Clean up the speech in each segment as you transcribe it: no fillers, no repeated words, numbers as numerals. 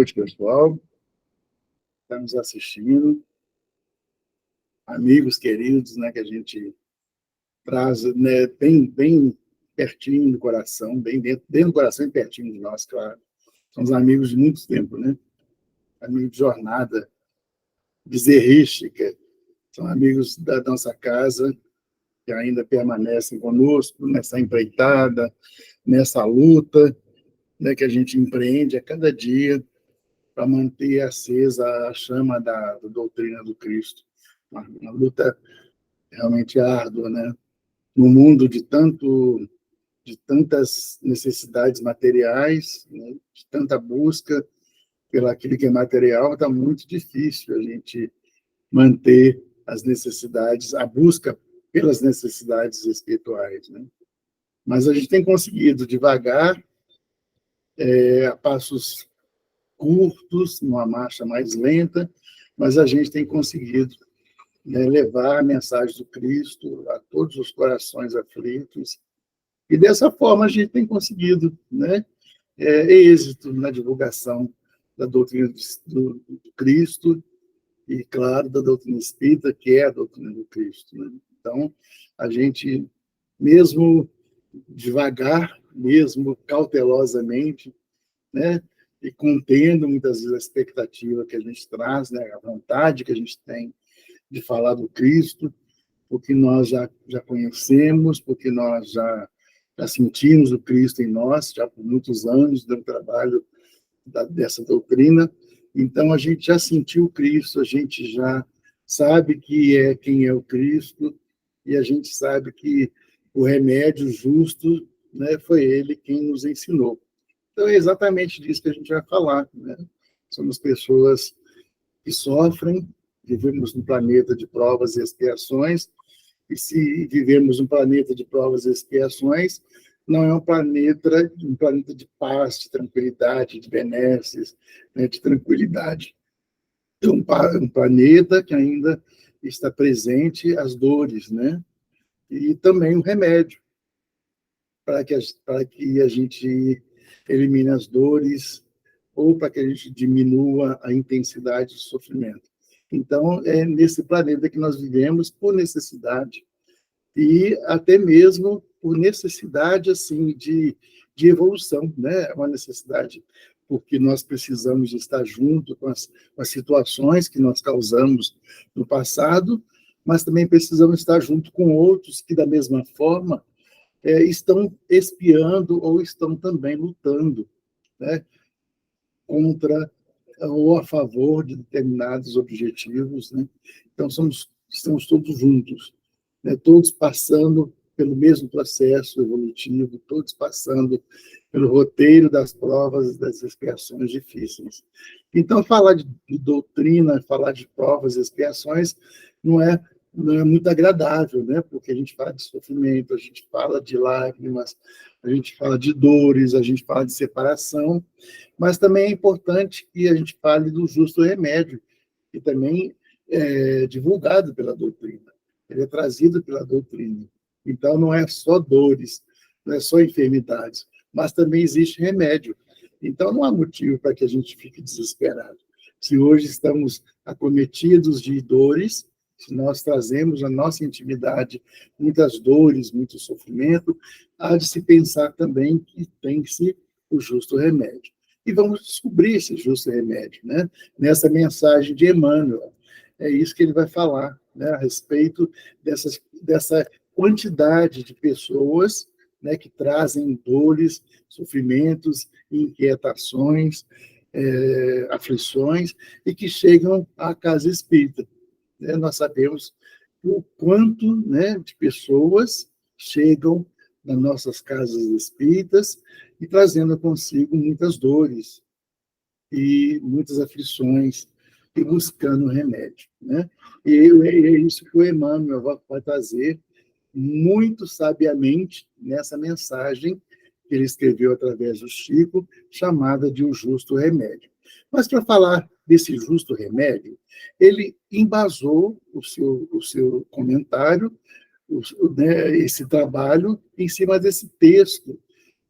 Noite, pessoal, está nos assistindo, amigos queridos, né, que a gente traz, né, bem pertinho do coração, bem dentro do coração e pertinho de nós, claro. São os amigos de muito tempo, né? Amigos de jornada bezerrística, são amigos da nossa casa que ainda permanecem conosco nessa empreitada, nessa luta, né, que a gente empreende a cada dia para manter acesa a chama da doutrina do Cristo. Uma luta realmente árdua, né? No mundo de tantas necessidades materiais, né? De tanta busca pelo aquilo que é material, está muito difícil a gente manter as necessidades, a busca pelas necessidades espirituais, né? Mas a gente tem conseguido devagar, a passos curtos, numa marcha mais lenta, mas a gente tem conseguido, né, levar a mensagem do Cristo a todos os corações aflitos. E dessa forma a gente tem conseguido, né, êxito na divulgação da doutrina do Cristo e, claro, da doutrina espírita, que é a doutrina do Cristo, né? Então, a gente, mesmo devagar, mesmo cautelosamente, né, e contendo muitas vezes a expectativa que a gente traz, né, a vontade que a gente tem de falar do Cristo, porque nós já conhecemos, porque nós já sentimos o Cristo em nós, já por muitos anos do trabalho dessa doutrina. Então, a gente já sentiu o Cristo, a gente já sabe quem é o Cristo, e a gente sabe que o remédio justo, né, foi ele quem nos ensinou. Então, é exatamente disso que a gente vai falar, né? Somos pessoas que sofrem, vivemos num planeta de provas e expiações, e se vivemos um planeta de provas e expiações, não é um planeta de paz, de tranquilidade, de benesses, né, de tranquilidade. É um planeta que ainda está presente as dores, né? E também o remédio, para que a gente elimine as dores ou para que a gente diminua a intensidade do sofrimento. Então, é nesse planeta que nós vivemos por necessidade e até mesmo por necessidade assim de evolução, né? É uma necessidade porque nós precisamos estar junto com as situações que nós causamos no passado, mas também precisamos estar junto com outros que, da mesma forma, estão espiando ou estão também lutando, né, contra ou a favor de determinados objetivos, né? Então, estamos todos juntos, né? Todos passando pelo mesmo processo evolutivo, todos passando pelo roteiro das provas e das expiações difíceis. Então, falar de doutrina, falar de provas e expiações não é muito agradável, né? Porque a gente fala de sofrimento, a gente fala de lágrimas, a gente fala de dores, a gente fala de separação, mas também é importante que a gente fale do justo remédio, que também é divulgado pela doutrina, ele é trazido pela doutrina. Então, não é só dores, não é só enfermidades, mas também existe remédio. Então, não há motivo para que a gente fique desesperado. Se hoje estamos acometidos de dores, se nós trazemos na nossa intimidade muitas dores, muito sofrimento, há de se pensar também que tem-se o justo remédio. E vamos descobrir esse justo remédio, né? Nessa mensagem de Emmanuel. É isso que ele vai falar, né? A respeito dessa quantidade de pessoas, né, que trazem dores, sofrimentos, inquietações, aflições, e que chegam à casa espírita. Né? Nós sabemos o quanto, né, de pessoas chegam nas nossas casas espíritas e trazendo consigo muitas dores e muitas aflições e buscando remédio, né? E é isso que o Emmanuel vai trazer muito sabiamente nessa mensagem que ele escreveu através do Chico, chamada de O Justo Remédio. Mas para falar desse justo remédio, ele embasou o seu comentário, né, esse trabalho, em cima desse texto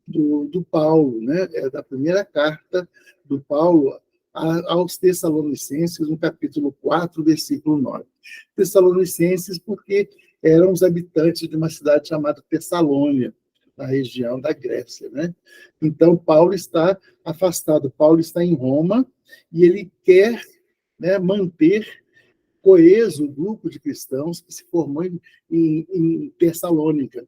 do Paulo, né? É da primeira carta do Paulo aos Tessalonicenses, no capítulo 4, versículo 9. Tessalonicenses, porque eram os habitantes de uma cidade chamada Tessalônia, na região da Grécia, né? Então, Paulo está afastado, Paulo está em Roma, e ele quer, né, manter coeso o grupo de cristãos que se formou em Tessalônica,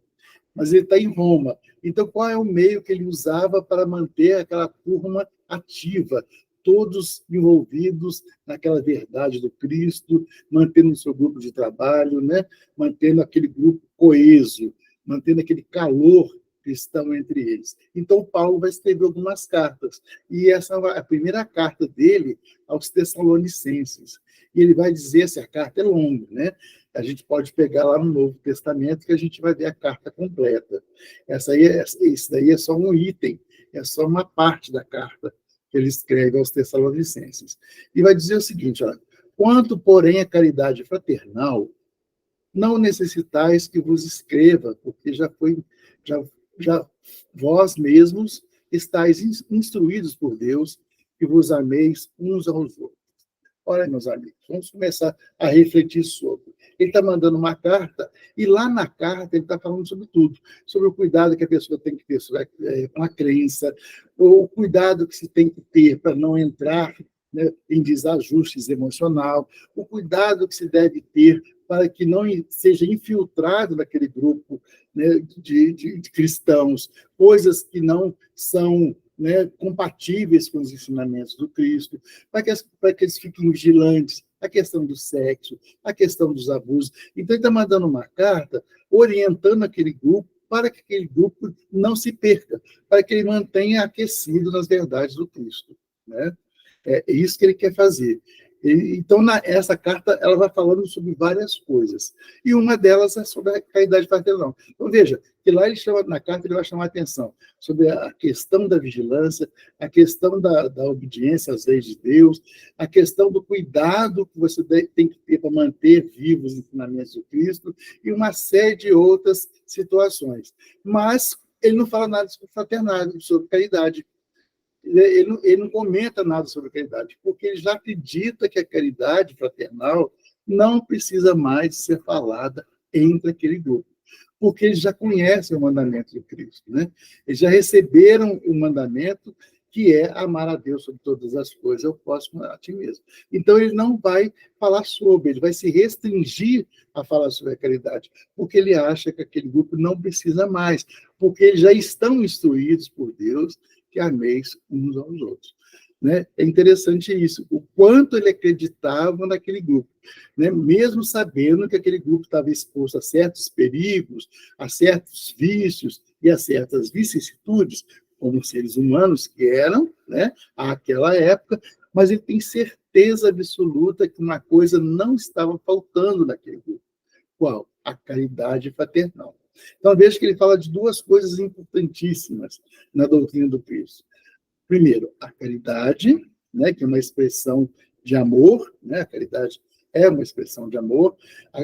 mas ele está em Roma. Então, qual é o meio que ele usava para manter aquela turma ativa, todos envolvidos naquela verdade do Cristo, mantendo o seu grupo de trabalho, né? Mantendo aquele grupo coeso, mantendo aquele calor cristão entre eles. Então, Paulo vai escrever algumas cartas, e essa é a primeira carta dele aos Tessalonicenses. E ele vai dizer, essa carta é longa, né? A gente pode pegar lá no Novo Testamento que a gente vai ver a carta completa. Isso daí é só um item, é só uma parte da carta que ele escreve aos Tessalonicenses. E vai dizer o seguinte, olha, quanto, porém, a caridade fraternal, não necessitais que vos escreva, porque já vós mesmos estáis instruídos por Deus, que vos ameis uns aos outros. Olha, meus amigos, vamos começar a refletir sobre. Ele está mandando uma carta, e lá na carta ele está falando sobre tudo, sobre o cuidado que a pessoa tem que ter com a crença, ou o cuidado que se tem que ter para não entrar, né, em desajustes emocional, o cuidado que se deve ter para que não seja infiltrado naquele grupo, né, de cristãos, coisas que não são, né, compatíveis com os ensinamentos do Cristo, para que eles fiquem vigilantes, a questão do sexo, a questão dos abusos. Então, ele está mandando uma carta orientando aquele grupo para que aquele grupo não se perca, para que ele mantenha aquecido nas verdades do Cristo, né? É isso que ele quer fazer. Então, essa carta ela vai falando sobre várias coisas. E uma delas é sobre a caridade fraternal. Então, veja, que lá na carta ele vai chamar a atenção sobre a questão da vigilância, a questão da obediência às leis de Deus, a questão do cuidado que você tem que ter para manter vivos os ensinamentos do Cristo, e uma série de outras situações. Mas ele não fala nada sobre fraternidade, sobre caridade. Ele não comenta nada sobre a caridade, porque ele já acredita que a caridade fraternal não precisa mais ser falada entre aquele grupo, porque eles já conhecem o mandamento de Cristo, né? Eles já receberam o mandamento que é amar a Deus sobre todas as coisas, eu posso a ti mesmo. Então, ele não vai falar sobre, ele vai se restringir a falar sobre a caridade, porque ele acha que aquele grupo não precisa mais, porque eles já estão instruídos por Deus que ameis uns aos outros. Né? É interessante isso, o quanto ele acreditava naquele grupo, né? Mesmo sabendo que aquele grupo estava exposto a certos perigos, a certos vícios e a certas vicissitudes, como seres humanos que eram, né, àquela época, mas ele tem certeza absoluta que uma coisa não estava faltando naquele grupo. Qual? A caridade fraternal. Então, veja que ele fala de duas coisas importantíssimas na doutrina do Cristo. Primeiro, a caridade, né, que é uma expressão de amor, né, a caridade é uma expressão de amor.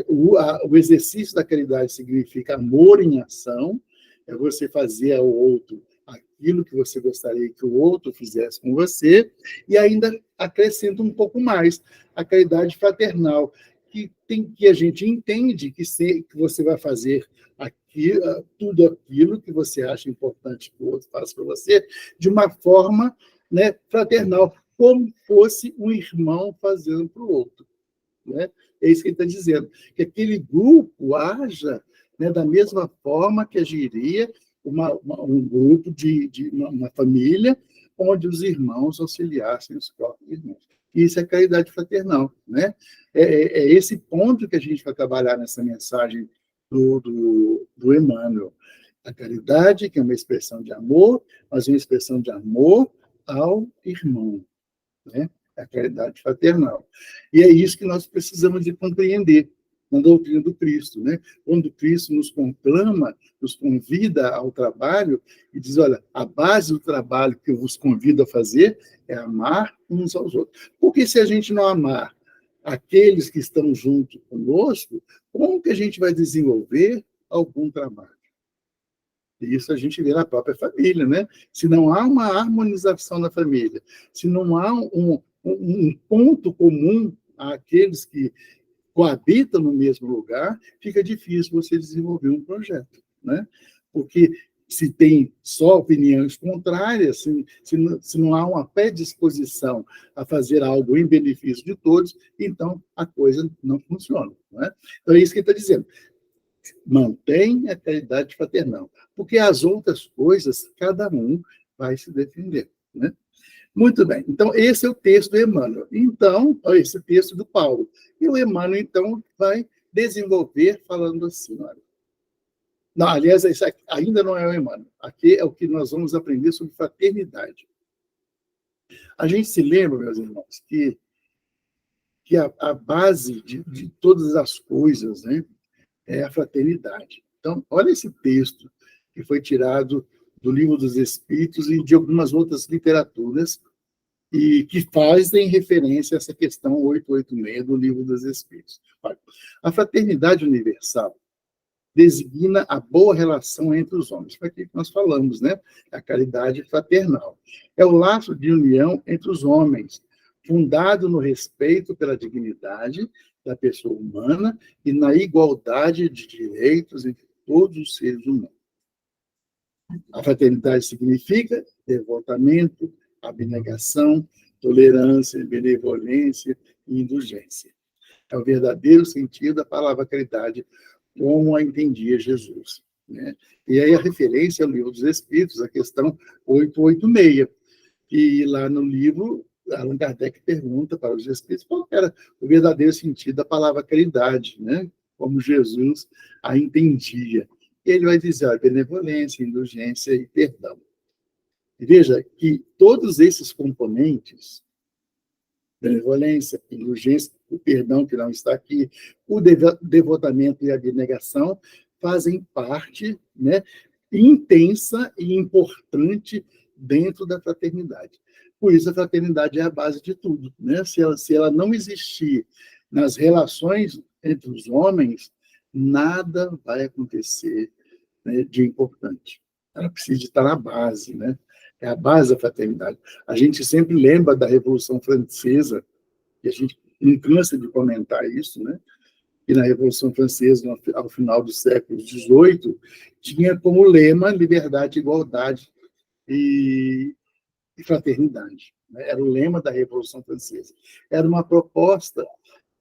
O exercício da caridade significa amor em ação, é você fazer ao outro aquilo que você gostaria que o outro fizesse com você, e ainda acrescenta um pouco mais, a caridade fraternal, que a gente entende que você vai fazer tudo aquilo que você acha importante que o outro faça para você, de uma forma, né, fraternal, como fosse um irmão fazendo para o outro. Né? É isso que ele está dizendo, que aquele grupo haja, né, da mesma forma que agiria um grupo de uma família, onde os irmãos auxiliassem os próprios irmãos. Isso é caridade fraternal. Né? É esse ponto que a gente vai trabalhar nessa mensagem do Emmanuel. A caridade, que é uma expressão de amor, mas uma expressão de amor ao irmão. Né? A caridade fraternal. E é isso que nós precisamos de compreender na doutrina do Cristo. Né? Quando Cristo nos conclama, nos convida ao trabalho, e diz, olha, a base do trabalho que eu vos convido a fazer é amar uns aos outros. Porque se a gente não amar aqueles que estão junto conosco, como que a gente vai desenvolver algum trabalho? Isso a gente vê na própria família, né? Se não há uma harmonização na família, se não há um ponto comum àqueles que coabitam no mesmo lugar, fica difícil você desenvolver um projeto, né? Porque se tem só opiniões contrárias, se não há uma predisposição a fazer algo em benefício de todos, então a coisa não funciona, não é? Então é isso que ele está dizendo. Mantém a caridade fraternal, porque as outras coisas, cada um vai se defender, né? Muito bem. Então, esse é o texto do Emmanuel. Então, esse é o texto do Paulo. E o Emmanuel, então, vai desenvolver falando assim, olha. Não, aliás, isso aqui ainda não é o Emmanuel. Aqui é o que nós vamos aprender sobre fraternidade. A gente se lembra, meus irmãos, que a base de todas as coisas, né, é a fraternidade. Então, olha esse texto que foi tirado do Livro dos Espíritos e de algumas outras literaturas, e que fazem referência a essa questão 886 do Livro dos Espíritos. Olha, a fraternidade universal designa a boa relação entre os homens. Foi aquilo que nós falamos, né? A caridade fraternal. É o laço de união entre os homens, fundado no respeito pela dignidade da pessoa humana e na igualdade de direitos entre todos os seres humanos. A fraternidade significa devotamento, abnegação, tolerância, benevolência e indulgência. É o verdadeiro sentido da palavra caridade, como a entendia Jesus, né? E aí a referência ao Livro dos Espíritos, a questão 886, e lá no livro, Allan Kardec pergunta para os Espíritos qual era o verdadeiro sentido da palavra caridade, né? Como Jesus a entendia. E ele vai dizer, ó, benevolência, indulgência e perdão. E veja que todos esses componentes, benevolência, indulgência, o perdão que não está aqui, o devotamento e a abnegação, fazem parte, né, intensa e importante dentro da fraternidade. Por isso, a fraternidade é a base de tudo, né? Se ela não existir nas relações entre os homens, nada vai acontecer, né, de importante. Ela precisa estar na base, né? É a base da fraternidade. A gente sempre lembra da Revolução Francesa, e a gente não cansa de comentar isso, né? E na Revolução Francesa, ao final do século XVIII, tinha como lema liberdade, igualdade e fraternidade, né? Era o lema da Revolução Francesa. Era uma proposta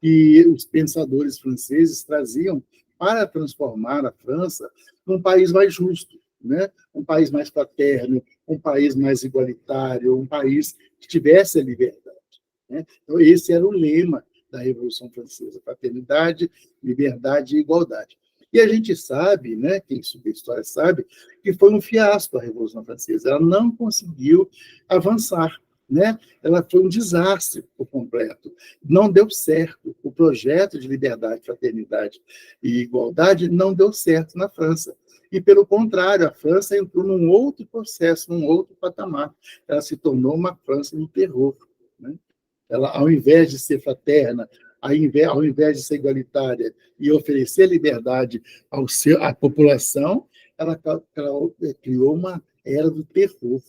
que os pensadores franceses traziam para transformar a França num país mais justo, né? Um país mais fraterno, um país mais igualitário, um país que tivesse a liberdade, né? Então, esse era o lema da Revolução Francesa: fraternidade, liberdade e igualdade. E a gente sabe, né, quem estuda história sabe, que foi um fiasco a Revolução Francesa. Ela não conseguiu avançar, né? Ela foi um desastre por completo. Não deu certo. O projeto de liberdade, fraternidade e igualdade não deu certo na França. E, pelo contrário, a França entrou num outro processo, num outro patamar. Ela se tornou uma França do terror, né? Ela, ao invés de ser fraterna, ao invés de ser igualitária e oferecer liberdade à população, ela criou uma era do terror,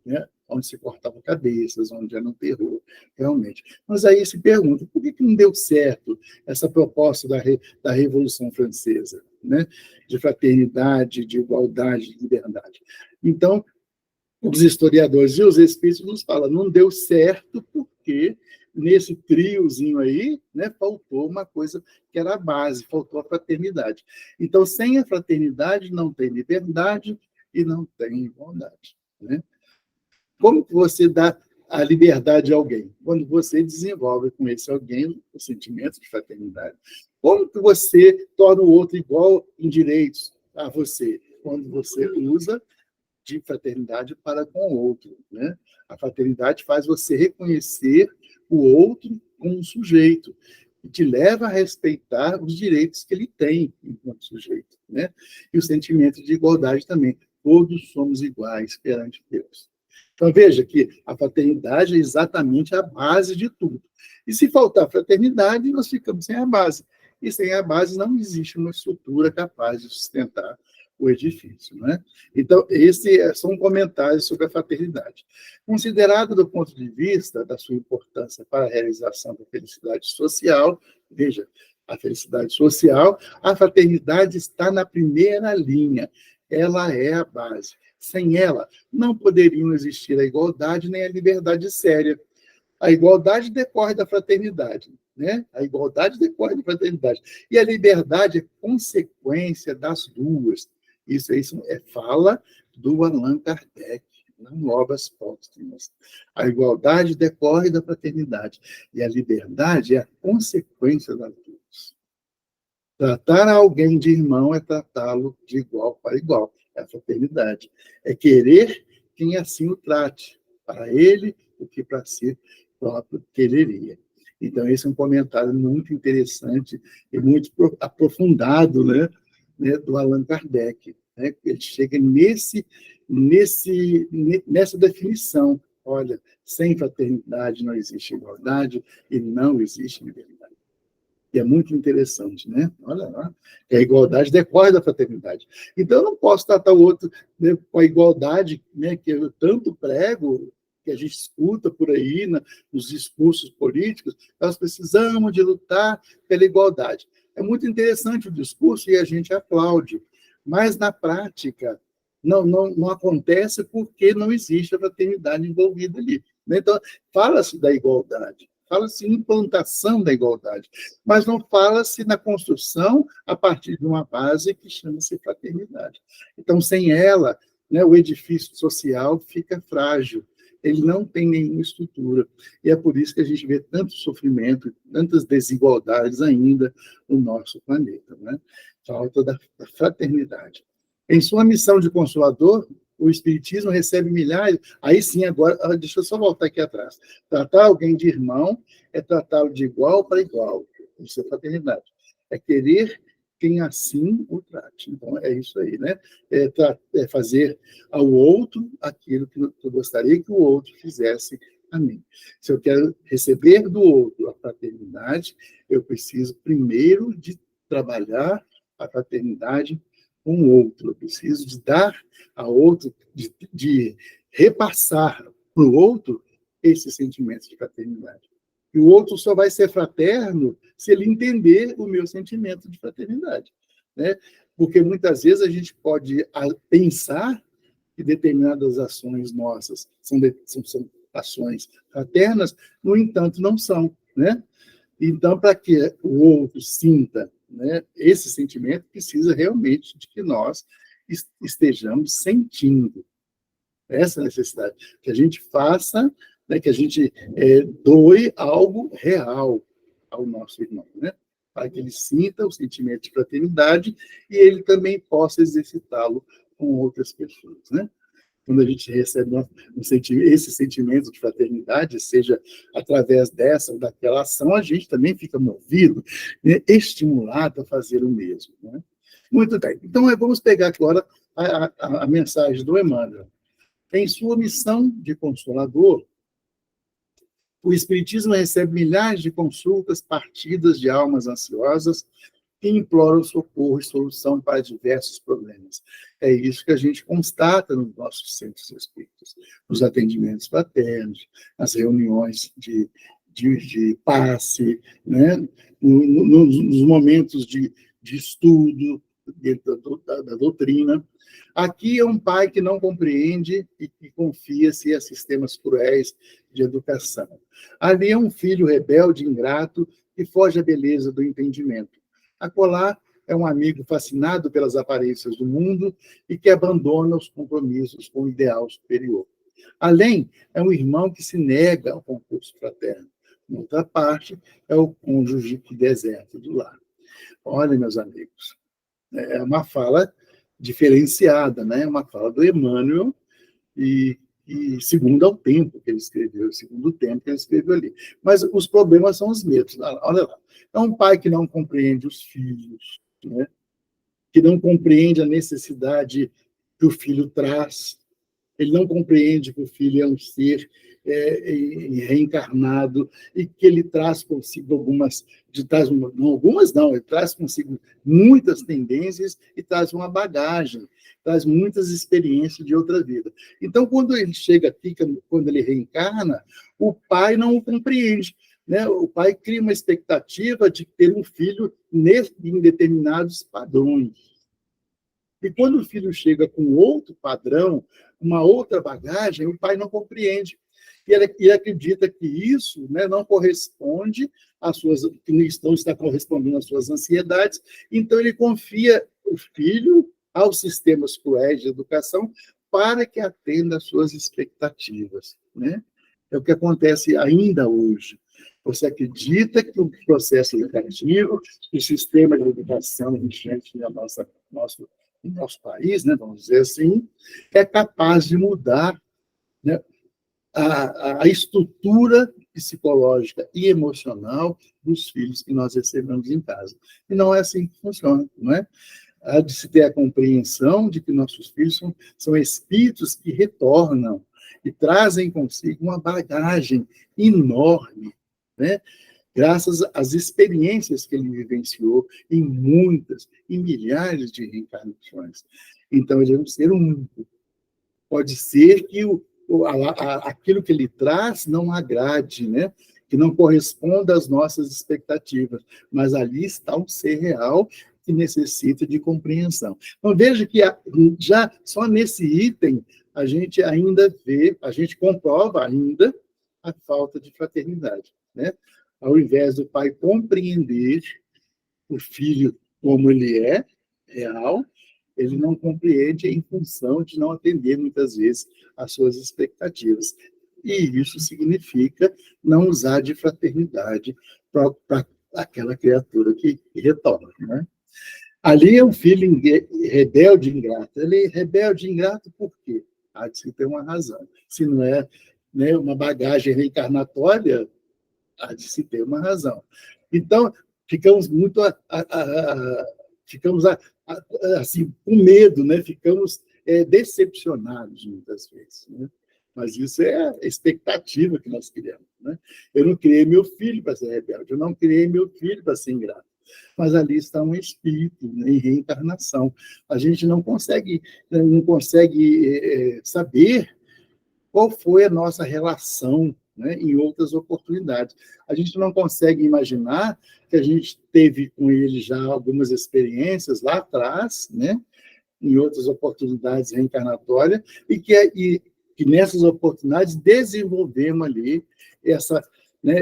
né? Onde se cortavam cabeças, onde era um terror, realmente. Mas aí se pergunta, por que não deu certo essa proposta da Revolução Francesa, né? De fraternidade, de igualdade, de liberdade? Então, os historiadores e os espíritos nos falam, não deu certo porque nesse triozinho aí, né, faltou uma coisa que era a base, faltou a fraternidade. Então, sem a fraternidade, não tem liberdade e não tem igualdade, né? Como que você dá a liberdade a alguém? Quando você desenvolve com esse alguém o sentimento de fraternidade. Como que você torna o outro igual em direitos a você? Quando você usa de fraternidade para com o outro, né? A fraternidade faz você reconhecer o outro como um sujeito e te leva a respeitar os direitos que ele tem enquanto sujeito, né? E o sentimento de igualdade também. Todos somos iguais perante Deus. Então, veja que a fraternidade é exatamente a base de tudo. E se faltar fraternidade, nós ficamos sem a base. E sem a base não existe uma estrutura capaz de sustentar o edifício, né? Então, esse são comentários sobre a fraternidade. Considerado do ponto de vista da sua importância para a realização da felicidade social, veja, a felicidade social, a fraternidade está na primeira linha, ela é a base. Sem ela, não poderiam existir a igualdade nem a liberdade séria. A igualdade decorre da fraternidade, né? A igualdade decorre da fraternidade. E a liberdade é consequência das duas. Isso é fala do Allan Kardec, não obras póstumas. A igualdade decorre da fraternidade e a liberdade é a consequência das duas. Tratar alguém de irmão é tratá-lo de igual para igual. É a fraternidade. É querer quem assim o trate. Para ele, o que para si próprio quereria. Então, esse é um comentário muito interessante e muito aprofundado, né, do Allan Kardec. Né? Ele chega nessa definição. Olha, sem fraternidade não existe igualdade e não existe liberdade. E é muito interessante, né? Olha lá, a igualdade decorre da fraternidade. Então, eu não posso tratar o outro, né, com a igualdade, né, que eu tanto prego, que a gente escuta por aí, nos discursos políticos. Nós precisamos de lutar pela igualdade. É muito interessante o discurso e a gente aplaude, mas na prática não acontece porque não existe a fraternidade envolvida ali. Né? Então, fala-se da igualdade, fala-se em implantação da igualdade, mas não fala-se na construção a partir de uma base que chama-se fraternidade. Então, sem ela, né, o edifício social fica frágil, ele não tem nenhuma estrutura. E é por isso que a gente vê tanto sofrimento, tantas desigualdades ainda no nosso planeta. Né? Falta da fraternidade. Em sua missão de consolador, o Espiritismo recebe milhares. Aí sim, agora, deixa eu só voltar aqui atrás. Tratar alguém de irmão é tratá-lo de igual para igual. Isso é fraternidade. É querer quem assim o trate. Então, é isso aí, né? É fazer ao outro aquilo que eu gostaria que o outro fizesse a mim. Se eu quero receber do outro a fraternidade, eu preciso primeiro de trabalhar a fraternidade com o outro. Eu preciso de dar a outro, de repassar para o outro esse sentimento de fraternidade. E o outro só vai ser fraterno se ele entender o meu sentimento de fraternidade. Né? Porque muitas vezes a gente pode pensar que determinadas ações nossas são ações fraternas, no entanto, não são. Né? Então, para que o outro sinta, né, esse sentimento, precisa realmente de que nós estejamos sentindo essa necessidade, que a gente faça, né, que a gente doe algo real ao nosso irmão, né, para que ele sinta o sentimento de fraternidade e ele também possa exercitá-lo com outras pessoas, né? Quando a gente recebe esse sentimento de fraternidade, seja através dessa ou daquela ação, a gente também fica movido, né, estimulado a fazer o mesmo. Né? Muito bem. Então, vamos pegar agora a mensagem do Emmanuel. Em sua missão de consolador, o Espiritismo recebe milhares de consultas partidas de almas ansiosas que imploram socorro e solução para diversos problemas. É isso que a gente constata nos nossos centros espíritas, nos atendimentos fraternos, nas reuniões de passe, né? Nos momentos de estudo dentro da doutrina. Aqui é um pai que não compreende e que confia-se a sistemas cruéis de educação. Ali é um filho rebelde, ingrato, que foge à beleza do entendimento. Acolá é um amigo fascinado pelas aparências do mundo e que abandona os compromissos com o ideal superior. Além, é um irmão que se nega ao concurso fraterno. Em outra parte, é o cônjuge que deserta do lar. Olha, meus amigos, é uma fala diferenciada, né? Uma fala do Emmanuel e segundo ao tempo que ele escreveu, segundo o tempo que ele escreveu ali. Mas os problemas são os mesmos. Olha lá. É um pai que não compreende os filhos, né? Que não compreende a necessidade que o filho traz. Ele não compreende que o filho é um ser reencarnado, e que ele traz consigo ele traz consigo muitas tendências e traz uma bagagem, traz muitas experiências de outra vida. Então, quando ele chega aqui, quando ele reencarna, o pai não o compreende, né? O pai cria uma expectativa de ter um filho em determinados padrões. E quando o filho chega com outro padrão, uma outra bagagem, o pai não compreende. E ele acredita que isso, né, não corresponde às suas, que não está correspondendo às suas ansiedades, então ele confia o filho aos sistemas cruéis de educação para que atenda às suas expectativas, né? É o que acontece ainda hoje. Você acredita que o processo educativo, o sistema de educação vigente no nosso país, né, vamos dizer assim, é capaz de mudar, né, a estrutura psicológica e emocional dos filhos que nós recebemos em casa. E não é assim que funciona, não é? Há de se ter a compreensão de que nossos filhos são espíritos que retornam e trazem consigo uma bagagem enorme, né? Graças às experiências que ele vivenciou em muitas, em milhares de reencarnações. Então, ele é um ser único. Pode ser que aquilo que ele traz não agrade, né? Que não corresponda às nossas expectativas, mas ali está um ser real que necessita de compreensão. Então, veja que já só nesse item a gente comprova ainda a falta de fraternidade, né? Ao invés do pai compreender o filho como ele é, real, ele não compreende em função de não atender, muitas vezes, às suas expectativas. E isso significa não usar de fraternidade para aquela criatura que retorna, né? Ali é um filho rebelde ingrato. Ele é rebelde ingrato por quê? Há de se ter uma razão. Se não é, né, uma bagagem reencarnatória, há de se ter uma razão. Então, ficamos muito assim, com medo, né? Ficamos decepcionados muitas vezes, né? Mas isso é a expectativa que nós criamos, né? Eu não criei meu filho para ser rebelde, eu não criei meu filho para ser ingrato. Mas ali está um espírito, né, em reencarnação. A gente não consegue saber qual foi a nossa relação, né, em outras oportunidades. A gente não consegue imaginar que a gente teve com ele já algumas experiências lá atrás, né, em outras oportunidades reencarnatórias, e que nessas oportunidades desenvolvemos ali né,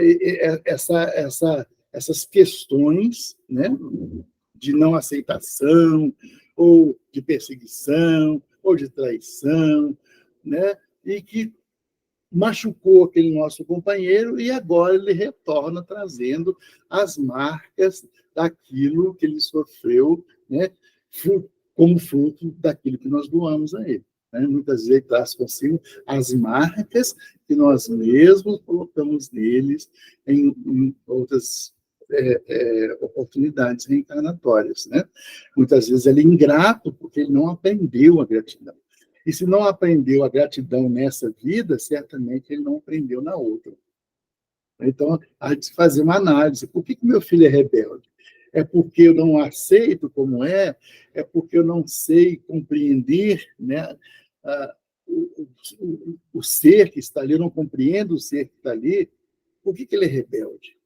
essas questões, né, de não aceitação, ou de perseguição, ou de traição, né, e que machucou aquele nosso companheiro e agora ele retorna trazendo as marcas daquilo que ele sofreu, né, como fruto daquilo que nós doamos a ele, né? Muitas vezes traz consigo as marcas que nós mesmos colocamos neles em outras oportunidades reencarnatórias, né? Muitas vezes ele é ingrato porque ele não aprendeu a gratidão. E se não aprendeu a gratidão nessa vida, certamente ele não aprendeu na outra. Então, há de se fazer uma análise. Por que meu filho é rebelde? É porque eu não aceito como é? É porque eu não sei compreender, né, o ser que está ali, eu não compreendo o ser que está ali. Por que ele é rebelde?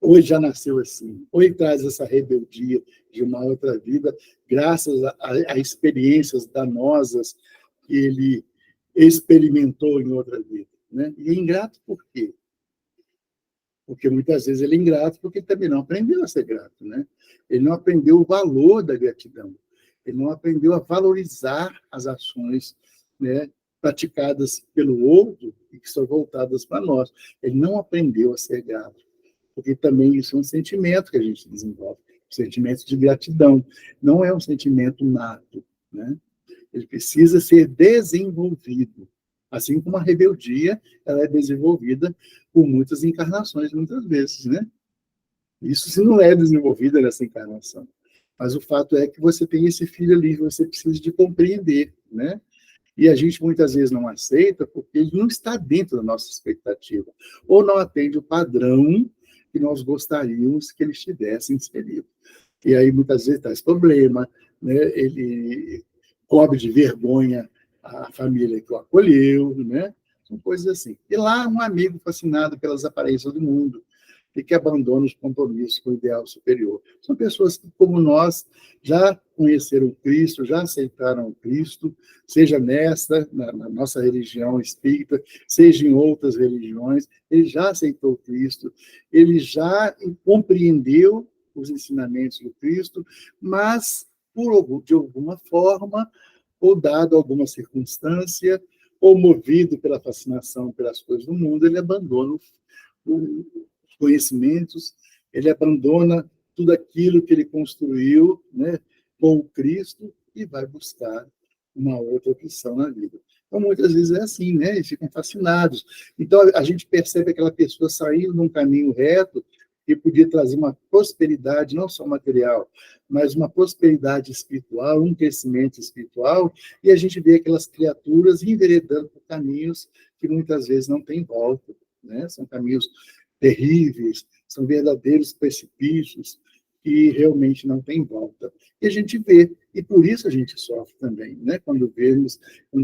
Ou ele já nasceu assim, ou ele traz essa rebeldia de uma outra vida, graças a experiências danosas que ele experimentou em outra vida, né? E é ingrato por quê? Porque muitas vezes ele é ingrato porque ele também não aprendeu a ser grato, né? Ele não aprendeu o valor da gratidão, ele não aprendeu a valorizar as ações, né, praticadas pelo outro e que são voltadas para nós. Ele não aprendeu a ser grato. Porque também isso é um sentimento que a gente desenvolve, um sentimento de gratidão. Não é um sentimento nato, né? Ele precisa ser desenvolvido. Assim como a rebeldia, ela é desenvolvida por muitas encarnações, muitas vezes, né? Isso se não é desenvolvida nessa encarnação. Mas o fato é que você tem esse filho ali, você precisa de compreender, né? E a gente muitas vezes não aceita porque ele não está dentro da nossa expectativa, ou não atende o padrão que nós gostaríamos que ele estivesse inserido. E aí muitas vezes traz problema, né? Ele cobre de vergonha a família que o acolheu, né? São coisas assim. E lá um amigo fascinado pelas aparências do mundo e que abandona os compromissos com o ideal superior. São pessoas que, como nós, já conheceram Cristo, já aceitaram Cristo, seja nessa, na nossa religião espírita, seja em outras religiões, ele já aceitou Cristo, ele já compreendeu os ensinamentos do Cristo, mas, de alguma forma, ou dado alguma circunstância, ou movido pela fascinação pelas coisas do mundo, ele abandona os conhecimentos, ele abandona tudo aquilo que ele construiu, né, com o Cristo e vai buscar uma outra opção na vida. Então, muitas vezes é assim, né? Eles ficam fascinados. Então, a gente percebe aquela pessoa saindo num caminho reto que podia trazer uma prosperidade, não só material, mas uma prosperidade espiritual, um crescimento espiritual, e a gente vê aquelas criaturas enveredando por caminhos que muitas vezes não têm volta, né? São caminhos terríveis, são verdadeiros precipícios que realmente não têm volta. E a gente vê, e por isso a gente sofre também, né? Quando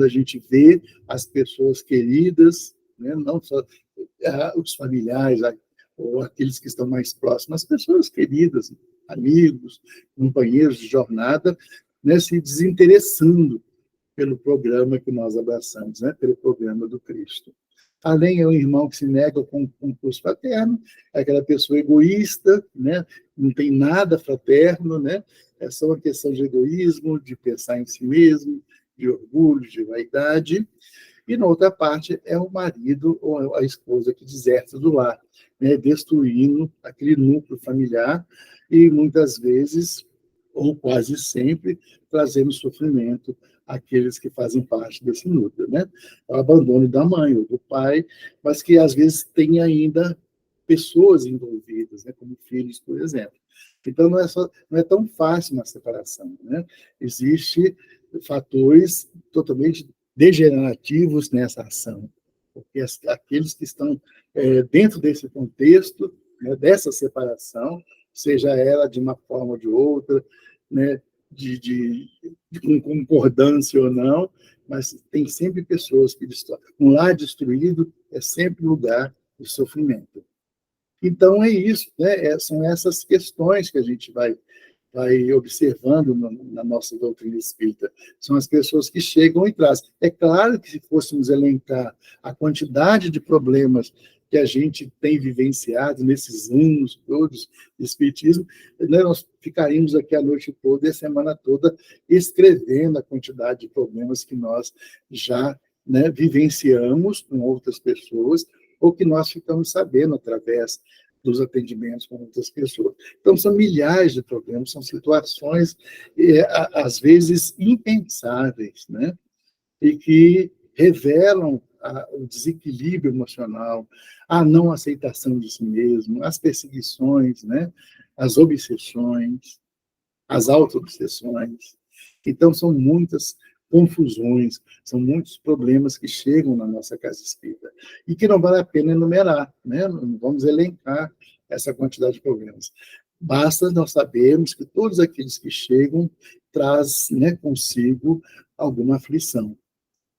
a gente vê as pessoas queridas, né? Não só os familiares, ou aqueles que estão mais próximos, as pessoas queridas, amigos, companheiros de jornada, né? Se desinteressando pelo programa que nós abraçamos, né? Pelo programa do Cristo. Além, é um irmão que se nega com o concurso fraterno, é aquela pessoa egoísta, né? Não tem nada fraterno, né? É só uma questão de egoísmo, de pensar em si mesmo, de orgulho, de vaidade. E, na outra parte, é o marido ou a esposa que deserta do lar, né? Destruindo aquele núcleo familiar e, muitas vezes, ou quase sempre, trazendo sofrimento àqueles que fazem parte desse núcleo, né? O abandono da mãe ou do pai, mas que às vezes tem ainda pessoas envolvidas, né? Como filhos, por exemplo. Então não é tão fácil uma separação, né? Existem fatores totalmente degenerativos nessa ação, porque aqueles que estão dentro desse contexto, né, dessa separação, seja ela de uma forma ou de outra, né, com concordância ou não, mas tem sempre pessoas que destroem. Um lar destruído é sempre lugar de sofrimento. Então, é isso, né? São essas questões que a gente vai observando na nossa doutrina espírita. São as pessoas que chegam e trazem. É claro que se fôssemos elencar a quantidade de problemas que a gente tem vivenciado nesses anos todos de espiritismo, né, nós ficaríamos aqui a noite toda e a semana toda escrevendo a quantidade de problemas que nós já, né, vivenciamos com outras pessoas ou que nós ficamos sabendo através dos atendimentos com outras pessoas. Então, são milhares de problemas, são situações, às vezes, impensáveis, né? E que revelam o desequilíbrio emocional, a não aceitação de si mesmo, as perseguições, né? As obsessões, as auto-obsessões. Então, são muitas confusões, são muitos problemas que chegam na nossa casa espírita e que não vale a pena enumerar, né? Não vamos elencar essa quantidade de problemas. Basta nós sabermos que todos aqueles que chegam trazem, né, consigo alguma aflição.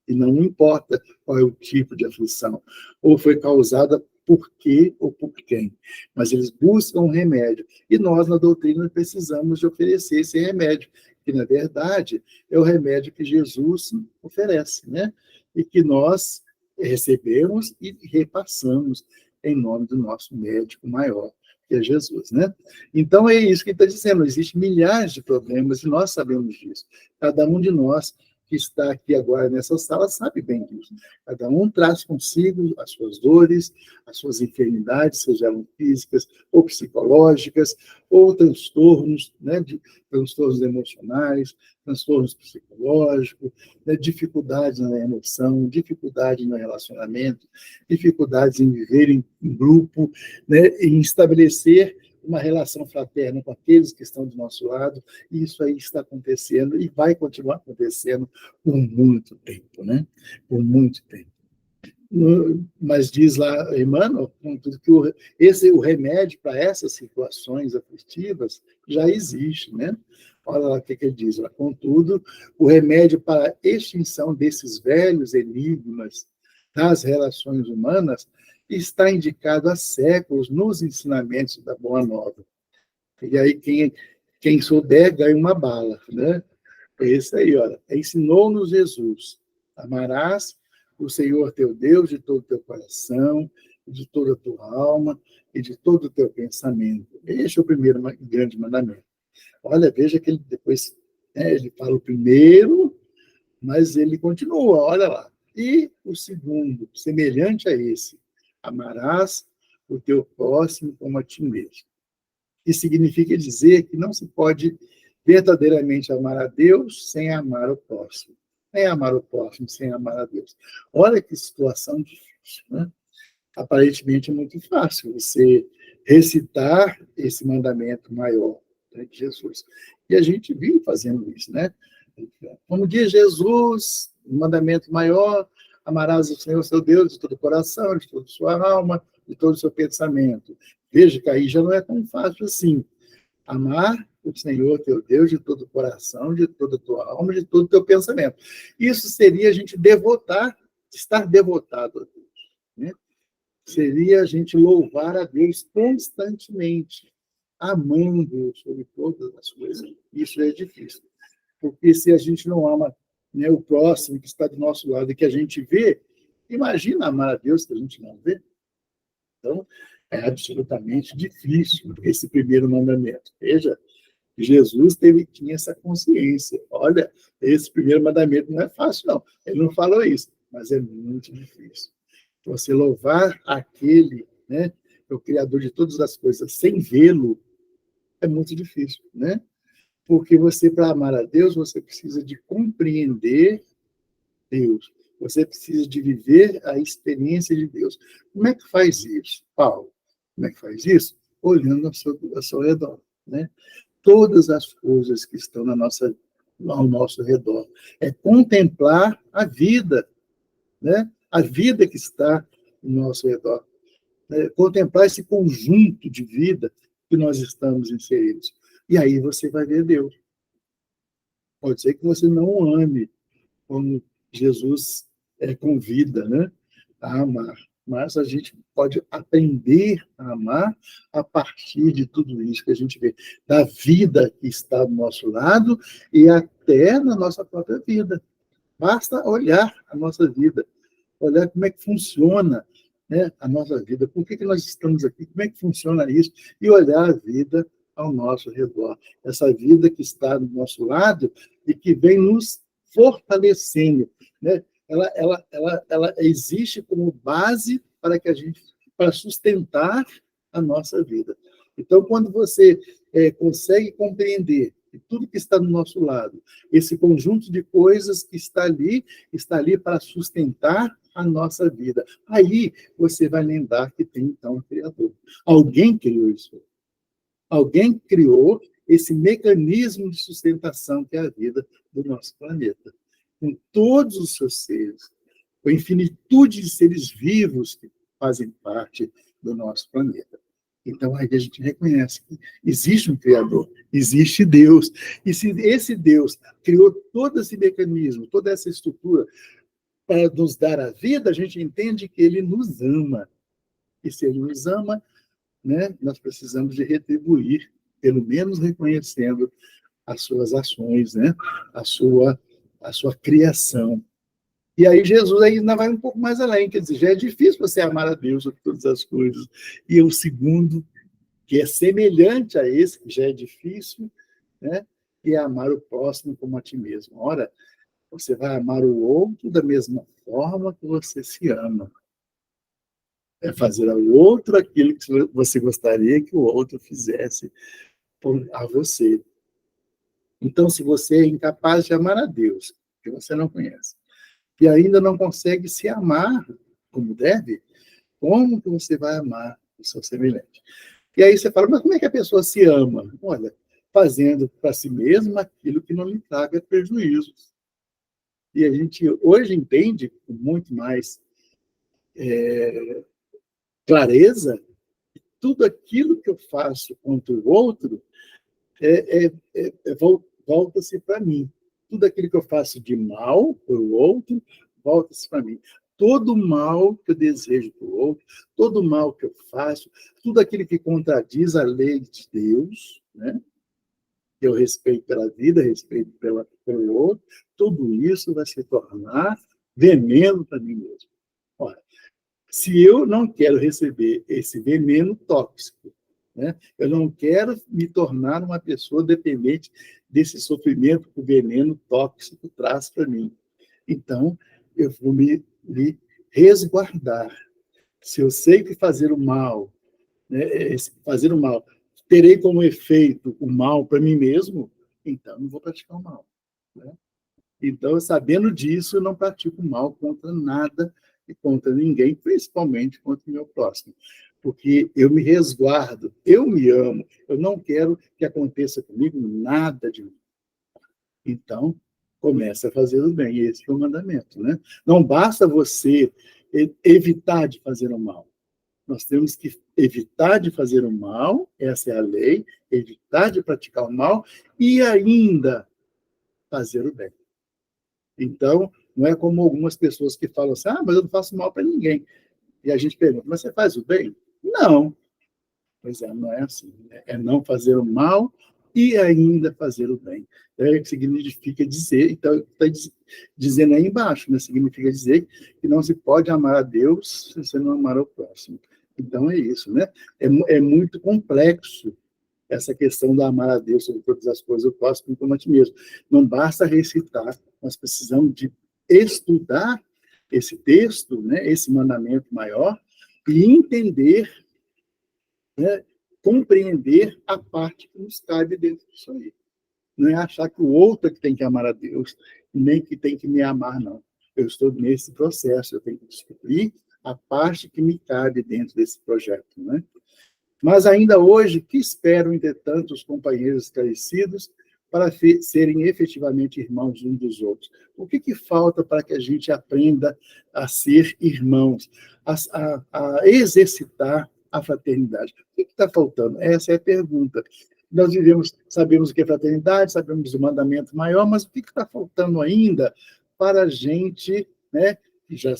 E não importa qual é o tipo de aflição, ou foi causada por quê ou por quem, mas eles buscam um remédio. E nós, na doutrina, precisamos de oferecer esse remédio, que, na verdade, é o remédio que Jesus oferece, né? E que nós recebemos e repassamos em nome do nosso médico maior, que é Jesus, né? Então, é isso que ele está dizendo. Existem milhares de problemas e nós sabemos disso. Cada um de nós que está aqui agora nessa sala sabe bem disso. Cada um traz consigo as suas dores, as suas enfermidades, sejam físicas ou psicológicas, ou transtornos, né, transtornos emocionais, transtornos psicológicos, né, dificuldades na emoção, dificuldade no relacionamento, dificuldades em viver em grupo, né, em estabelecer uma relação fraterna com aqueles que estão do nosso lado, e isso aí está acontecendo e vai continuar acontecendo por muito tempo, né? Por muito tempo. Mas diz lá Emmanuel, contudo, que o remédio para essas situações aflitivas já existe, né? Olha lá o que ele diz lá. Contudo, o remédio para a extinção desses velhos enigmas das relações humanas está indicado há séculos nos ensinamentos da Boa Nova. E aí quem souber ganha uma bala, né? É isso aí, olha. Ensinou-nos Jesus: amarás o Senhor teu Deus de todo o teu coração, de toda a tua alma e de todo o teu pensamento. Este é o primeiro grande mandamento. Olha, veja que ele depois, ele fala o primeiro, mas ele continua, olha lá. E o segundo, semelhante a esse: amarás o teu próximo como a ti mesmo. Isso significa dizer que não se pode verdadeiramente amar a Deus sem amar o próximo. Nem amar o próximo sem amar a Deus. Olha que situação difícil, né? Aparentemente é muito fácil você recitar esse mandamento maior, né, de Jesus. E a gente vive fazendo isso, né? Como diz Jesus, o mandamento maior: amarás o Senhor, seu Deus, de todo o coração, de toda a sua alma, de todo o seu pensamento. Veja que aí já não é tão fácil assim. Amar o Senhor, teu Deus, de todo o coração, de toda a tua alma, de todo o teu pensamento. Isso seria a gente estar devotado a Deus, né? Seria a gente louvar a Deus constantemente, amando sobre todas as coisas. Isso é difícil. Porque se a gente não ama, né, o próximo que está do nosso lado e que a gente vê, imagina amar a Deus que a gente não vê. Então, é absolutamente difícil esse primeiro mandamento. Veja, Jesus tinha essa consciência. Olha, esse primeiro mandamento não é fácil, não. Ele não falou isso, mas é muito difícil. Você louvar aquele, né, o Criador de todas as coisas, sem vê-lo, é muito difícil, né? Porque você, para amar a Deus, você precisa de compreender Deus. Você precisa de viver a experiência de Deus. Como é que faz isso, Paulo? Como é que faz isso? Olhando ao seu redor, né? Todas as coisas que estão ao nosso redor. É contemplar a vida, né? A vida que está ao nosso redor. Contemplar esse conjunto de vida que nós estamos inseridos. E aí você vai ver Deus. Pode ser que você não ame como Jesus convida, né, a amar. Mas a gente pode aprender a amar a partir de tudo isso que a gente vê, da vida que está do nosso lado e até na nossa própria vida. Basta olhar a nossa vida, olhar como é que funciona, né, a nossa vida, por que nós estamos aqui, como é que funciona isso, e olhar a vida ao nosso redor. Essa vida que está do nosso lado e que vem nos fortalecendo, né? Ela existe como base para sustentar a nossa vida. Então, quando você consegue compreender que tudo que está do nosso lado, esse conjunto de coisas que está ali para sustentar a nossa vida. Aí você vai lembrar que tem, então, um Criador. Alguém criou isso. Alguém criou esse mecanismo de sustentação que é a vida do nosso planeta. Com todos os seus seres, com a infinitude de seres vivos que fazem parte do nosso planeta. Então, aí a gente reconhece que existe um Criador, existe Deus. E se esse Deus criou todo esse mecanismo, toda essa estrutura para nos dar a vida, a gente entende que ele nos ama. E se ele nos ama, né, nós precisamos de retribuir, pelo menos reconhecendo as suas ações, né, a sua criação. E aí Jesus ainda vai um pouco mais além, quer dizer, já é difícil você amar a Deus sobre todas as coisas. E o segundo, que é semelhante a esse, que já é difícil, né, que é amar o próximo como a ti mesmo. Ora, você vai amar o outro da mesma forma que você se ama. É fazer ao outro aquilo que você gostaria que o outro fizesse a você. Então, se você é incapaz de amar a Deus, que você não conhece, e ainda não consegue se amar como deve, como que você vai amar o seu semelhante? E aí você fala, mas como é que a pessoa se ama? Olha, fazendo para si mesma aquilo que não lhe traga prejuízos. E a gente hoje entende com muito mais clareza que tudo aquilo que eu faço contra o outro volta-se para mim. Tudo aquilo que eu faço de mal para o outro, volta-se para mim. Todo mal que eu desejo para o outro, todo mal que eu faço, tudo aquilo que contradiz a lei de Deus, né? Eu respeito pela vida, respeito pelo outro, tudo isso vai se tornar veneno para mim mesmo. Olha, se eu não quero receber esse veneno tóxico, né? Eu não quero me tornar uma pessoa dependente desse sofrimento que o veneno tóxico traz para mim. Então, eu vou me resguardar. Se eu sei que fazer o mal, né, fazer o mal, terei como efeito o mal para mim mesmo, então não vou praticar o mal. Né? Então, sabendo disso, eu não pratico mal contra nada e contra ninguém, principalmente contra o meu próximo. Porque eu me resguardo, eu me amo, eu não quero que aconteça comigo nada de mim. Então, comece a fazer o bem, esse é o mandamento. Né? Não basta você evitar de fazer o mal. Nós temos que evitar de fazer o mal, essa é a lei, evitar de praticar o mal e ainda fazer o bem. Então, não é como algumas pessoas que falam assim, mas eu não faço mal para ninguém. E a gente pergunta, mas você faz o bem? Não. Pois é, não é assim. É não fazer o mal e ainda fazer o bem. É o que significa dizer, então, está dizendo aí embaixo, né? Significa dizer que não se pode amar a Deus se você não amar o próximo. Então, é isso, né? É muito complexo essa questão da amar a Deus sobre todas as coisas, o próximo como a ti mesmo. Não basta recitar, nós precisamos de estudar esse texto, né, esse mandamento maior, e entender, né, compreender a parte que nos cabe dentro disso aí. Não é achar que o outro é que tem que amar a Deus, nem que tem que me amar, não. Eu estou nesse processo, eu tenho que descobrir a parte que me cabe dentro desse projeto, né? Mas ainda hoje, que esperam, entretanto, os companheiros esclarecidos para serem efetivamente irmãos uns dos outros? O que falta para que a gente aprenda a ser irmãos, a exercitar a fraternidade? O que está faltando? Essa é a pergunta. Nós sabemos o que é fraternidade, sabemos o mandamento maior, mas o que está faltando ainda para a gente, né, que já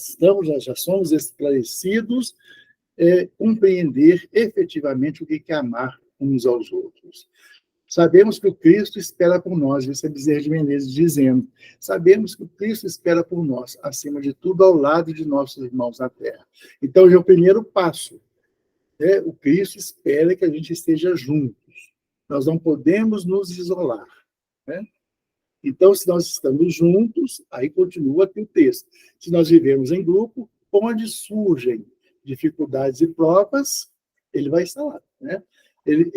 somos esclarecidos, compreender efetivamente o que é amar uns aos outros. Sabemos que o Cristo espera por nós, isso é Bezerra de Menezes dizendo. Sabemos que o Cristo espera por nós, acima de tudo, ao lado de nossos irmãos na terra. Então, é o primeiro passo. Né? O Cristo espera que a gente esteja juntos. Nós não podemos nos isolar. Né? Então, se nós estamos juntos, aí continua aqui o texto. Se nós vivemos em grupo, onde surgem dificuldades e provas, ele vai estar lá, né? Ele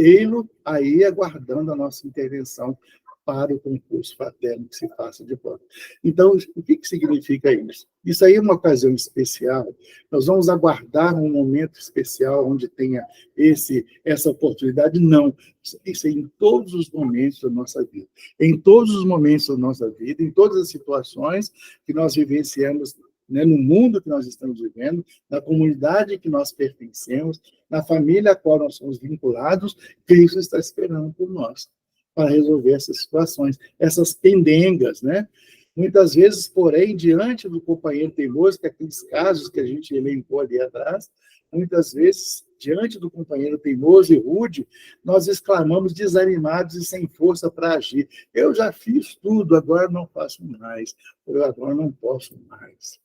aí aguardando a nossa intervenção para o concurso fraterno que se faça de prova. Então, o que significa isso? Isso aí é uma ocasião especial. Nós vamos aguardar um momento especial onde tenha essa oportunidade? Não. Isso é em todos os momentos da nossa vida. Em todos os momentos da nossa vida, em todas as situações que nós vivenciamos, né, no mundo que nós estamos vivendo, na comunidade que nós pertencemos, na família a qual nós somos vinculados, Cristo está esperando por nós para resolver essas situações, essas pendengas, né? Muitas vezes, porém, diante do companheiro teimoso, que é aqueles casos que a gente elencou ali atrás, muitas vezes, diante do companheiro teimoso e rude, nós exclamamos desanimados e sem força para agir. Eu já fiz tudo, agora não faço mais. Eu agora não posso mais.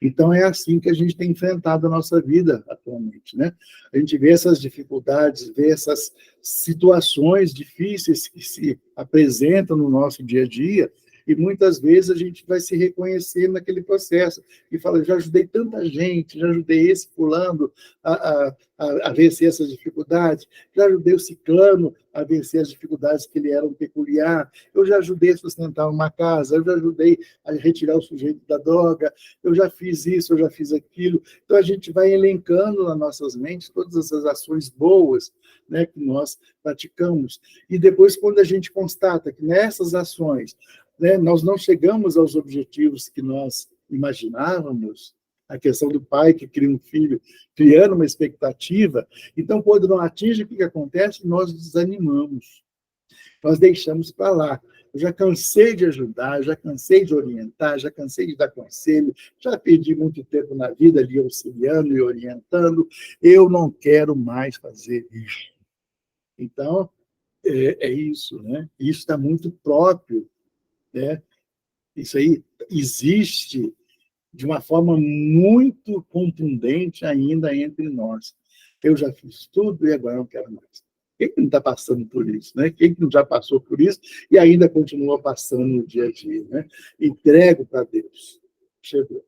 Então, é assim que a gente tem enfrentado a nossa vida atualmente, né? A gente vê essas dificuldades, vê essas situações difíceis que se apresentam no nosso dia a dia, E muitas vezes a gente vai se reconhecer naquele processo e fala, já ajudei tanta gente, já ajudei esse fulano a vencer essas dificuldades, já ajudei o ciclano a vencer as dificuldades que lhe eram peculiar, eu já ajudei a sustentar uma casa, eu já ajudei a retirar o sujeito da droga, eu já fiz isso, eu já fiz aquilo. Então, a gente vai elencando nas nossas mentes todas essas ações boas, né, que nós praticamos. E depois, quando a gente constata que nessas ações, né, nós não chegamos aos objetivos que nós imaginávamos, a questão do pai que cria um filho, criando uma expectativa, então, quando não atinge, o que acontece? Nós desanimamos, nós deixamos para lá. Eu já cansei de ajudar, já cansei de orientar, já cansei de dar conselho, já perdi muito tempo na vida ali auxiliando e orientando, eu não quero mais fazer isso. Então, é isso, né? Isso está muito próprio, né? Isso aí existe de uma forma muito contundente ainda entre nós. Eu já fiz tudo e agora não quero mais. Quem que não está passando por isso, né? Quem que não já passou por isso e ainda continua passando no dia a dia, né? Entrego para Deus. Chegou.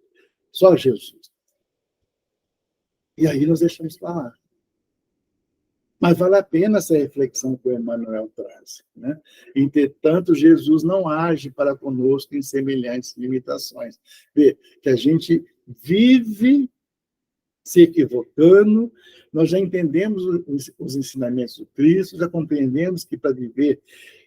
Só Jesus. E aí nós deixamos para lá. Mas vale a pena essa reflexão que o Emmanuel traz, né? Entretanto, Jesus não age para conosco em semelhantes limitações. Vê, que a gente vive se equivocando, nós já entendemos os ensinamentos do Cristo, já compreendemos que para viver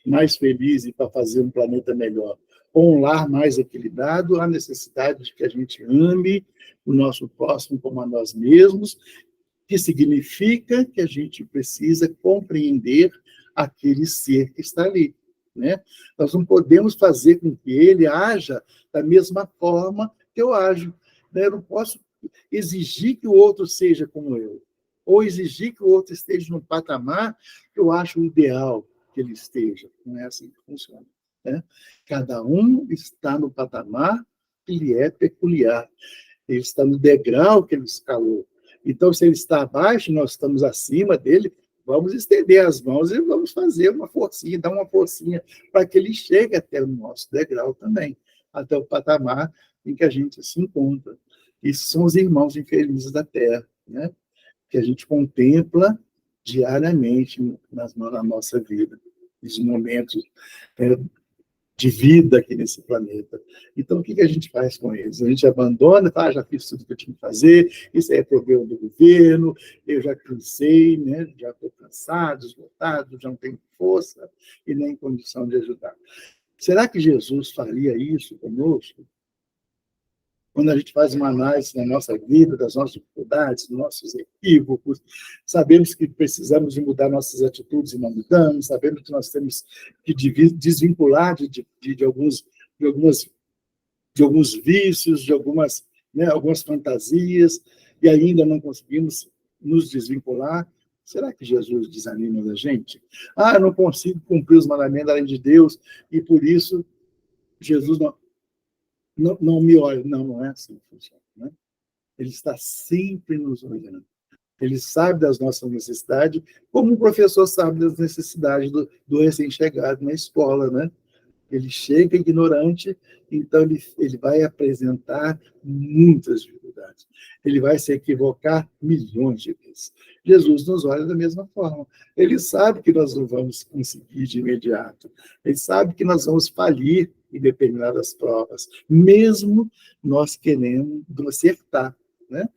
mais feliz e para fazer um planeta melhor, ou um lar mais equilibrado, há necessidade de que a gente ame o nosso próximo como a nós mesmos, que significa que a gente precisa compreender aquele ser que está ali, né? Nós não podemos fazer com que ele haja da mesma forma que eu ajo, né? Eu não posso exigir que o outro seja como eu, ou exigir que o outro esteja no patamar que eu acho ideal que ele esteja. Não é assim que funciona, né? Cada um está no patamar que lhe é peculiar. Ele está no degrau que ele escalou. Então, se ele está abaixo, nós estamos acima dele, vamos estender as mãos e vamos fazer uma forcinha, dar uma forcinha para que ele chegue até o nosso degrau também, até o patamar em que a gente se encontra. Esses são os irmãos infelizes da Terra, né? Que a gente contempla diariamente na nossa vida, nos momentos de vida aqui nesse planeta. Então, o que a gente faz com eles? A gente abandona, fala, já fiz tudo que eu tinha que fazer, isso aí é problema do governo, eu já cansei, né? Já estou cansado, esgotado, já não tenho força e nem condição de ajudar. Será que Jesus faria isso conosco? Quando a gente faz uma análise da nossa vida, das nossas dificuldades, dos nossos equívocos, sabemos que precisamos de mudar nossas atitudes e não mudamos, sabemos que nós temos que desvincular de alguns vícios, de algumas, né, algumas fantasias, e ainda não conseguimos nos desvincular. Será que Jesus desanima da gente? Ah, eu não consigo cumprir os mandamentos da lei de Deus, e por isso Jesus não me olha. Não, não é assim que funciona, né? Ele está sempre nos olhando. Ele sabe das nossas necessidades, como o professor sabe das necessidades do recém-chegado na escola, né? Ele chega ignorante, então ele vai apresentar muitas dificuldades. Ele vai se equivocar milhões de vezes. Jesus nos olha da mesma forma. Ele sabe que nós não vamos conseguir de imediato. Ele sabe que nós vamos falir em determinadas provas, mesmo nós querendo acertar, né?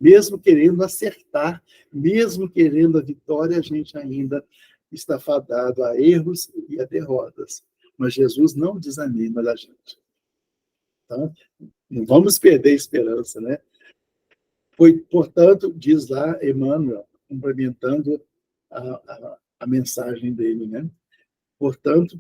Mesmo querendo acertar, mesmo querendo a vitória, a gente ainda está fadado a erros e a derrotas. Mas Jesus não desanima da gente. Então, não vamos perder a esperança, né? Portanto, diz lá Emmanuel, complementando a mensagem dele, né? Portanto,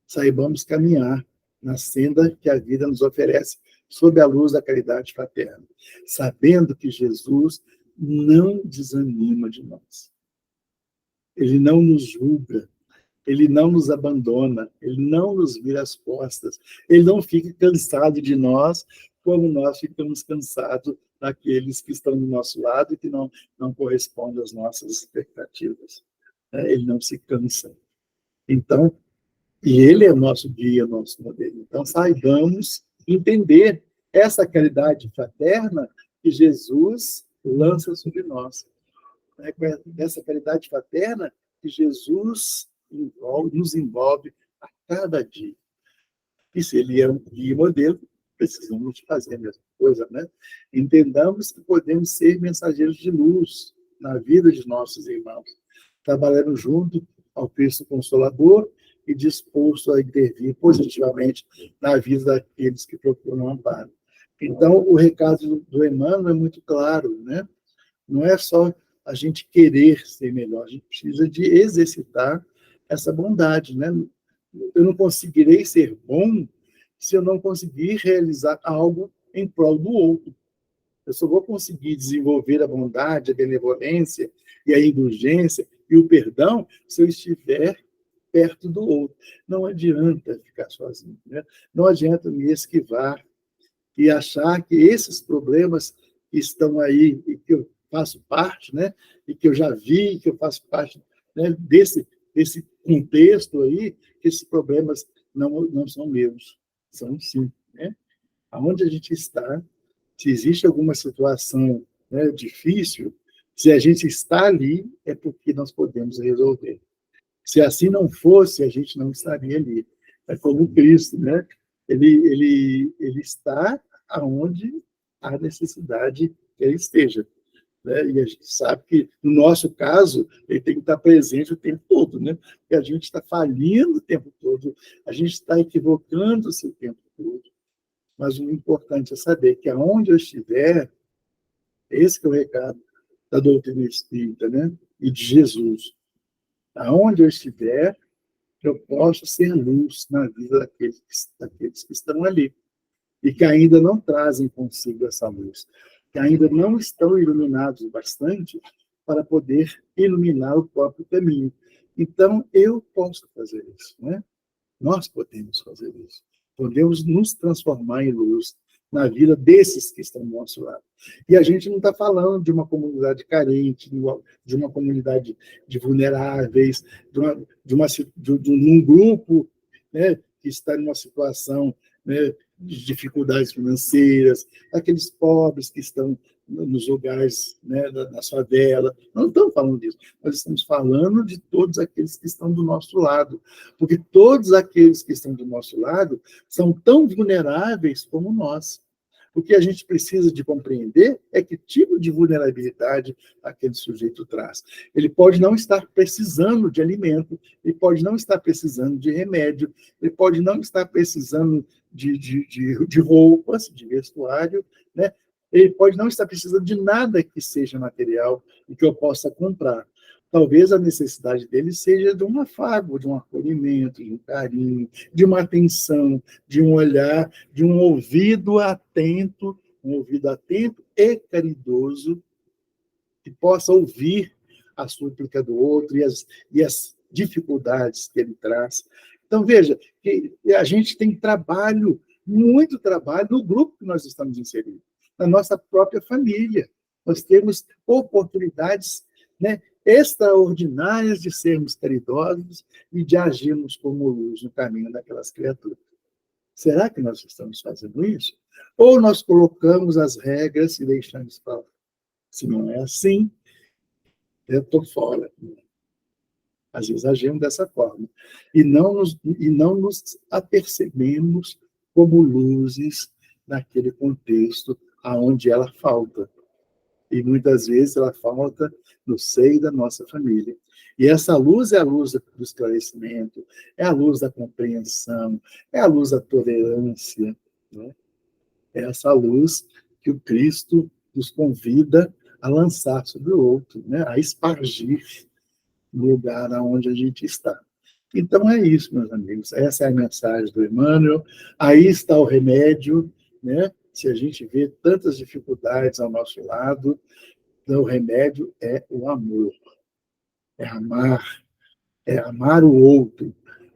saibamos caminhar na senda que a vida nos oferece, sob a luz da caridade fraterna, sabendo que Jesus não desanima de nós. Ele não nos julga, ele não nos abandona, ele não nos vira as costas, ele não fica cansado de nós, como nós ficamos cansados daqueles que estão do nosso lado e que não correspondem às nossas expectativas. Ele não se cansa. Então, E ele é o nosso guia, nosso modelo. Então, saibamos entender essa caridade fraterna que Jesus lança sobre nós. Essa caridade fraterna que Jesus nos envolve a cada dia. E se ele é um guia modelo, precisamos fazer a mesma coisa, né? Entendamos que podemos ser mensageiros de luz na vida de nossos irmãos, trabalhando junto ao Cristo Consolador e disposto a intervir positivamente na vida daqueles que procuram amparo. Então, o recado do Emmanuel é muito claro, né? Não é só a gente querer ser melhor, a gente precisa de exercitar essa bondade, né? Eu não conseguirei ser bom se eu não conseguir realizar algo em prol do outro. Eu só vou conseguir desenvolver a bondade, a benevolência e a indulgência e o perdão se eu estiver perto do outro. Não adianta ficar sozinho, né? Não adianta me esquivar e achar que esses problemas que estão aí e que eu faço parte, né? E que eu já vi, que eu faço parte, né? desse contexto aí, que esses problemas não são meus, são sim, né? Aonde a gente está, se existe alguma situação, né, difícil, se a gente está ali, é porque nós podemos resolver. Se assim não fosse, a gente não estaria ali. É como Cristo, né? Ele está aonde há necessidade que ele esteja. Né? E a gente sabe que, no nosso caso, ele tem que estar presente o tempo todo, né? Porque a gente está falhando o tempo todo, a gente está equivocando-se o tempo todo. Mas o importante é saber que aonde eu estiver, esse que é o recado da doutrina espírita, né? E de Jesus. Aonde eu estiver, eu posso ser luz na vida daqueles que estão ali e que ainda não trazem consigo essa luz, que ainda não estão iluminados bastante para poder iluminar o próprio caminho. Então, eu posso fazer isso, né? Nós podemos fazer isso. Podemos nos transformar em luz na vida desses que estão do nosso lado. E a gente não está falando de uma comunidade carente, de uma comunidade de vulneráveis, de um grupo, né, que está em uma situação, né, de dificuldades financeiras, aqueles pobres que estão nos lugares, né, da favela. Não estamos falando disso, nós estamos falando de todos aqueles que estão do nosso lado, porque todos aqueles que estão do nosso lado são tão vulneráveis como nós. O que a gente precisa de compreender é que tipo de vulnerabilidade aquele sujeito traz. Ele pode não estar precisando de alimento, ele pode não estar precisando de remédio, ele pode não estar precisando de roupas, de vestuário, né? Ele pode não estar precisando de nada que seja material e que eu possa comprar. Talvez a necessidade dele seja de um afago, de um acolhimento, de um carinho, de uma atenção, de um olhar, de um ouvido atento e caridoso, que possa ouvir a súplica do outro e as dificuldades que ele traz. Então, veja, que a gente tem trabalho, muito trabalho, no grupo que nós estamos inseridos, na nossa própria família. Nós temos oportunidades, né, extraordinárias de sermos caridosos e de agirmos como luz no caminho daquelas criaturas. Será que nós estamos fazendo isso? Ou nós colocamos as regras e deixamos para lá? Se não é assim, eu estou fora. Às vezes agimos dessa forma. E não nos apercebemos como luzes naquele contexto aonde ela falta. E muitas vezes ela falta no seio da nossa família. E essa luz é a luz do esclarecimento, é a luz da compreensão, é a luz da tolerância, né? É essa luz que o Cristo nos convida a lançar sobre o outro, né? A espargir no lugar onde a gente está. Então é isso, meus amigos. Essa é a mensagem do Emmanuel. Aí está o remédio, né? Se a gente vê tantas dificuldades ao nosso lado, então o remédio é o amor. É amar o outro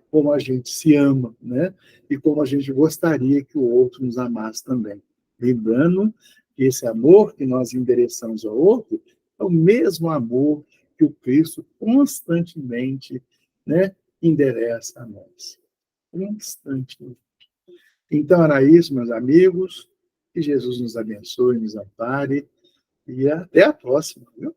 como a gente se ama, né? E como a gente gostaria que o outro nos amasse também. Lembrando que esse amor que nós endereçamos ao outro é o mesmo amor que o Cristo constantemente, né, endereça a nós. constantemente. Então, era isso, meus amigos. Que Jesus nos abençoe, nos ampare. E até a próxima, viu?